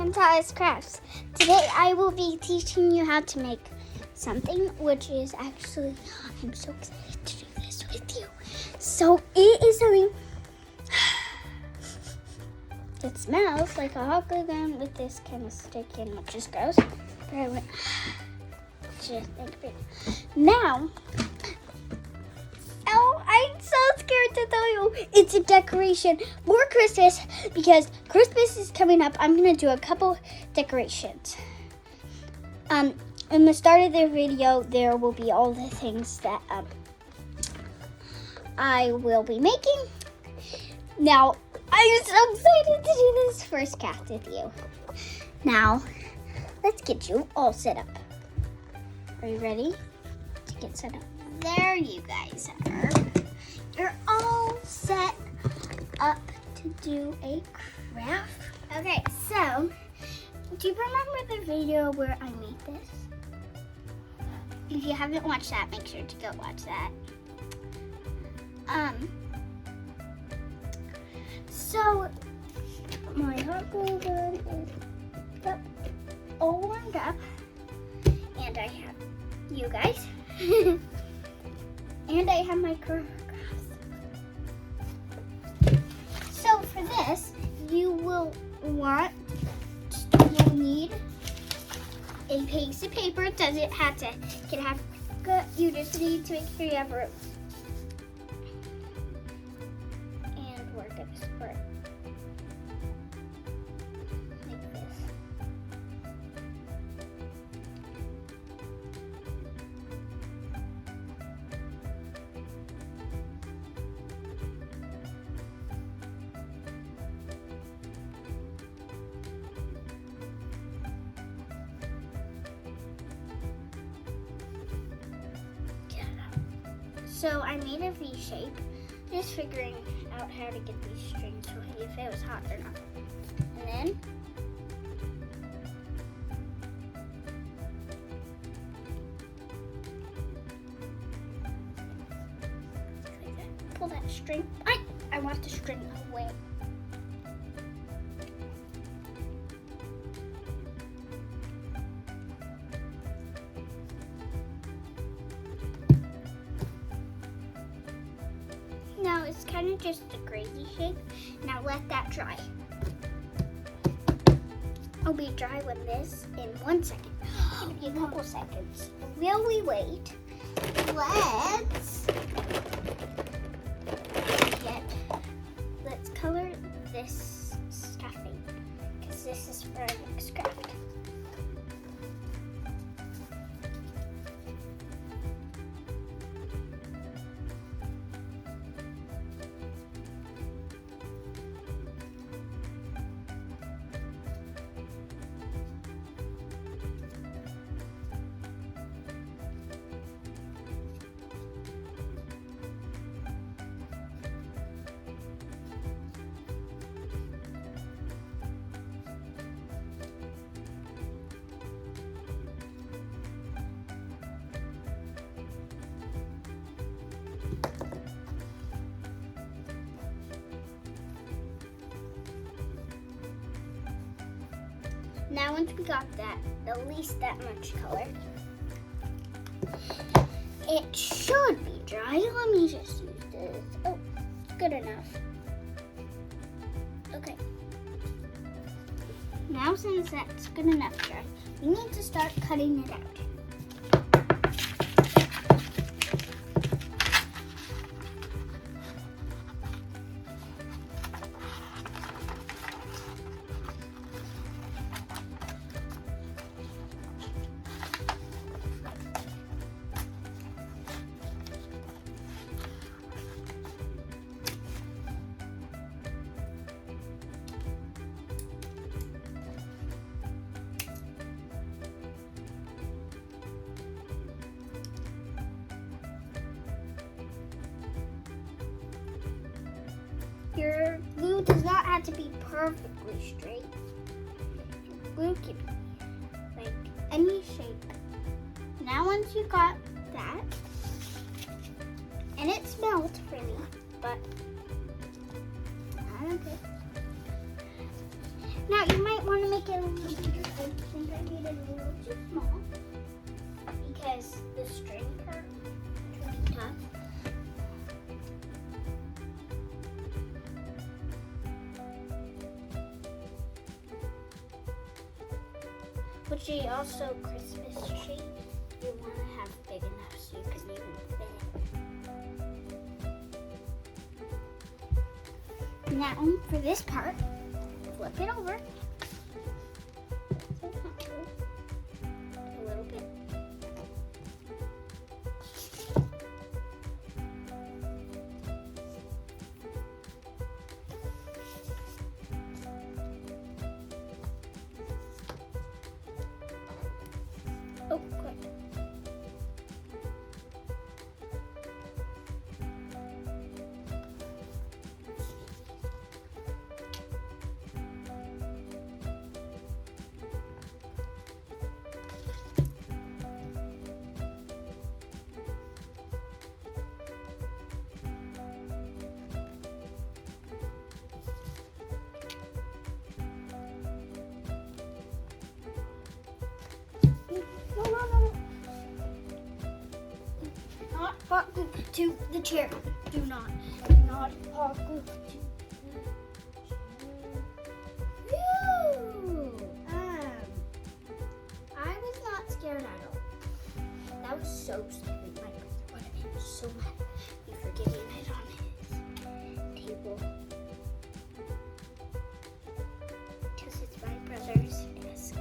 welcome to Alice Crafts. Today I will be teaching you how to make something, which is actually, I'm so excited to do this with you. So it is something, it smells like a hot glue gun with this kind of stick in, which is gross. But I went, just think of it. Now, oh, I'm so scared to tell you. It's a decoration for Christmas because Christmas is coming up. I'm going to do a couple decorations. In the start of the video, there will be all the things that I will be making. Now, I'm so excited to do this first craft with you. Now, let's get you all set up. Are you ready to get set up? There you guys are. You're all set up to do a craft. Okay, so do you remember the video where I made this? If you haven't watched that, make sure to go watch that. So my hot glue gun is up, all warmed up, and I have you guys. And I have my crafts. So for this, you'll need a piece of paper. It doesn't have to, you just need to make sure you have room. And work it for it. Like this. So I made a V shape, just figuring out how to get these strings, if it was hot or not. And then pull that string. I want the string away. Now it's kind of just a crazy shape. Now let that dry. It'll be dry with this in 1 second. A couple seconds. While we wait, let's color this stuffing because this is for our next craft. Now once we got that, at least that much color, it should be dry. Let me just use this. Oh, good enough. Okay. Now since that's good enough dry, we need to start cutting it out. Your glue does not have to be perfectly straight. Your glue can be like any shape. Now once you got that, and it smelled for me, but I don't care. Now you might want to make it a too small because the string part will be tough. But you also Christmas tree, you want to have big enough so you can even fit it. Now for this part, flip it over. A little bit. Oh, good. No. Not hot glue to the chair. Do not hot glue to the chair. Whew. I was not scared at all. That was so stupid. My brother would have been so mad at me for getting it on his table. Because it's my brother's desk.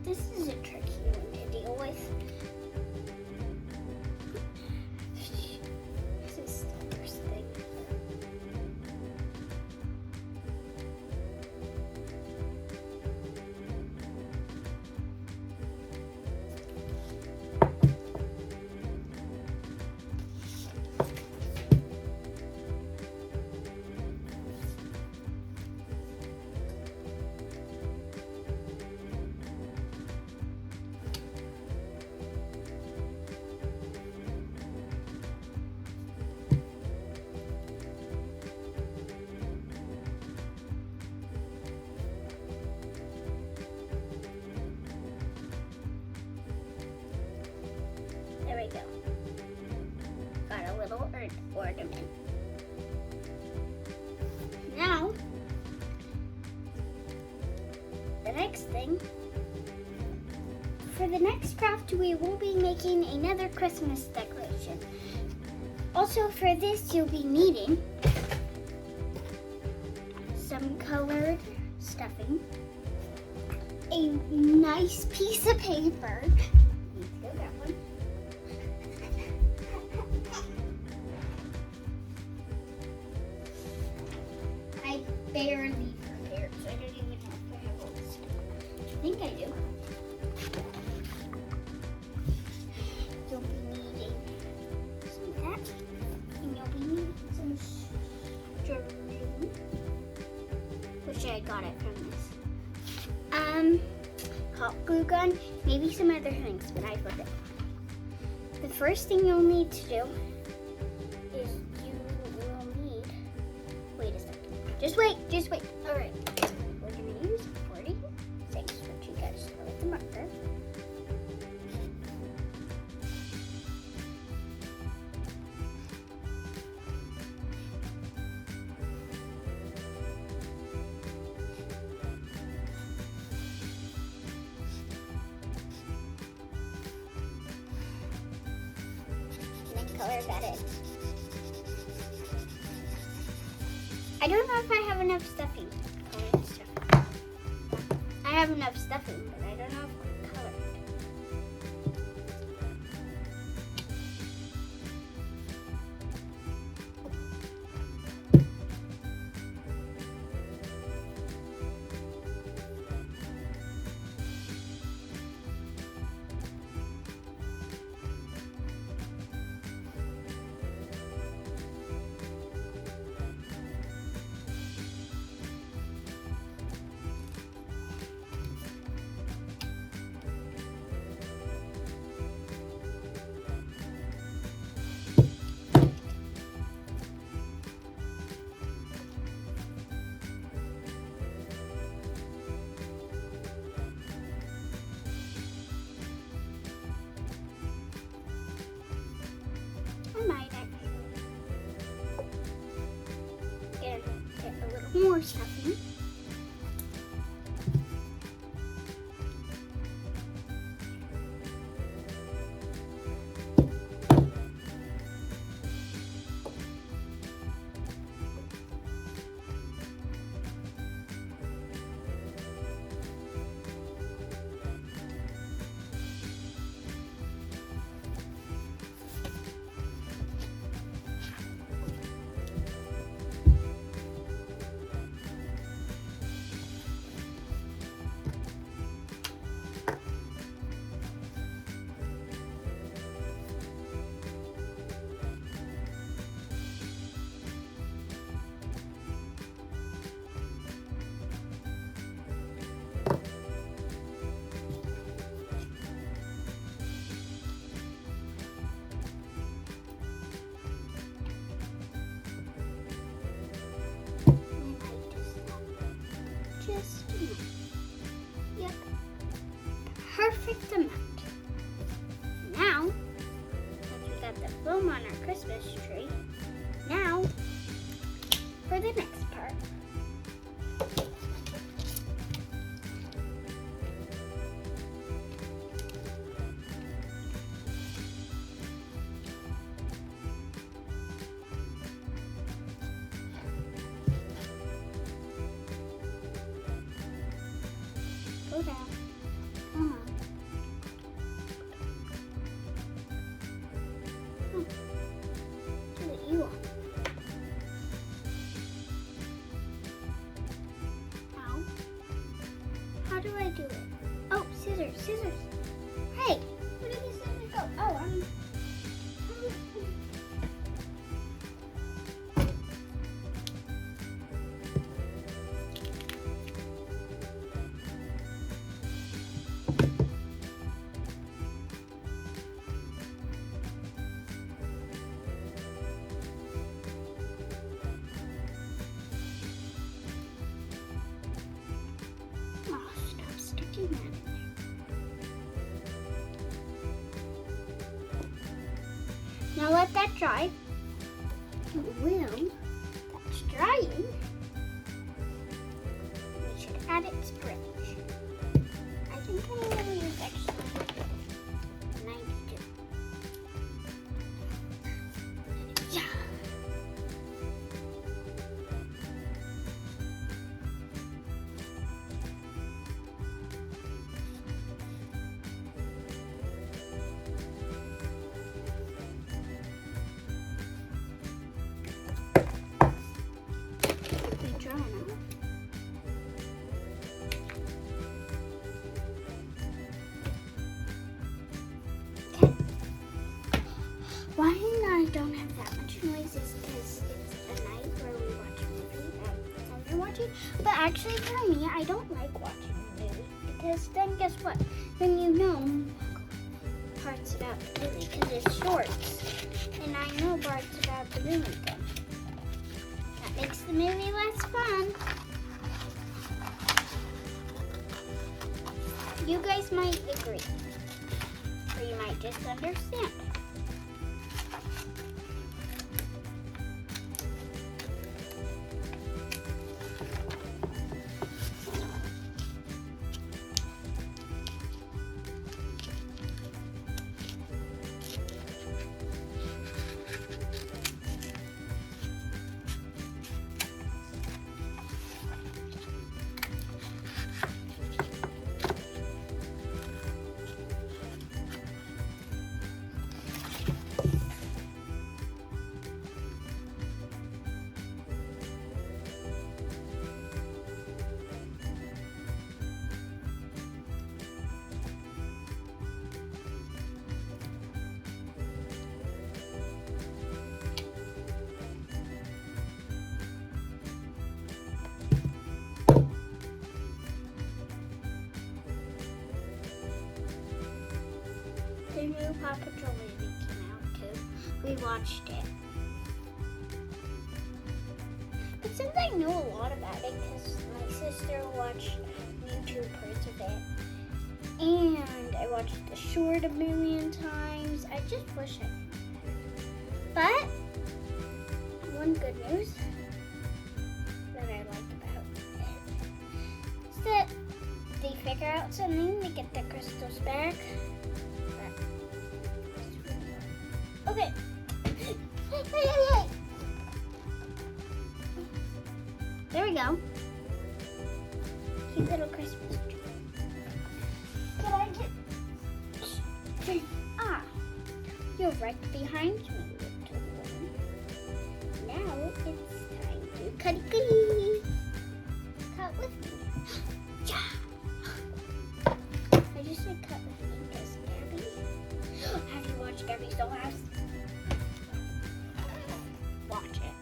This is a tricky one to deal with. This is the first thing. There we go. Got a little ornament. Now, the next thing, for the next craft, we will be making another Christmas decoration. Also for this, you'll be needing some colored stuffing, a nice piece of paper. Go that one. I barely prepared, so I don't even know if I have all this stuff. I think I do. You'll be needing some of that, and you'll be needing some string, which I got it from this. Hot glue gun, maybe some other things, but I put it. The first thing you'll need to do is you will need, wait a second, just wait. All right, we're gonna use 46, which you gotta start with the marker. Color that in. I don't know if I have enough stuffing. I have enough stuffing, but I don't know if color. perfect amount. Now, since we got the foam on our Christmas tree, now for the next part. Go down. Come on. Do what you want. Now, how do I do it? Oh, scissors, scissors. Hey, where did the scissors go? Oh, oh, stop sticking that in there. Now let that dry. Well, that's drying. We should add it spring. I think I'm going to use actually 92. Yeah. Be dry now. Okay. Why I don't have that much noise is because it's a night where we watch a movie when you're watching. But actually for me, I don't like watching the movie because then guess what? Then you know parts about the movie because it's shorts. And I know parts about the movie then. That makes the movie less fun. You guys might agree. Or you might just understand. The new Paw Patrol movie came out too. We watched it. But since I know a lot about it, because my sister watched YouTube parts of it, and I watched the short a million times, I just wish I. But one good news that I like about it is that they figure out something to get the crystals back. Okay. Hey. There we go. Cute little Christmas tree. Can I get... Ah, you're right behind me, little one. Now it's time to cutty. Cut with me. Yeah. I just said cut with me because Gabby... Have you watched Gabby's Dollhouse? Watch it.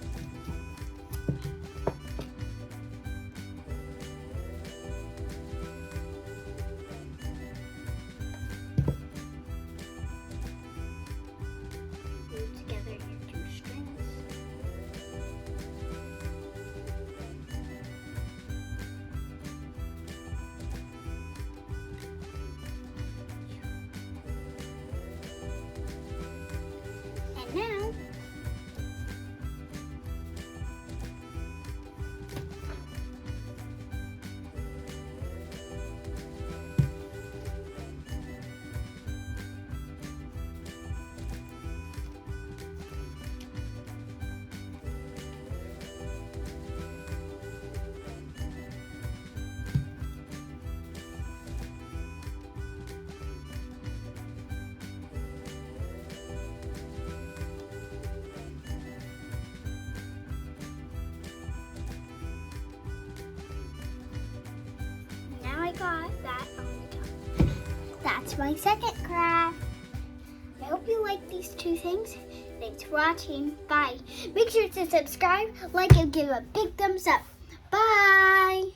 It's got that on the top. That's my second craft. I hope you like these two things. Thanks for watching. Bye. Make sure to subscribe, like, and give a big thumbs up. Bye.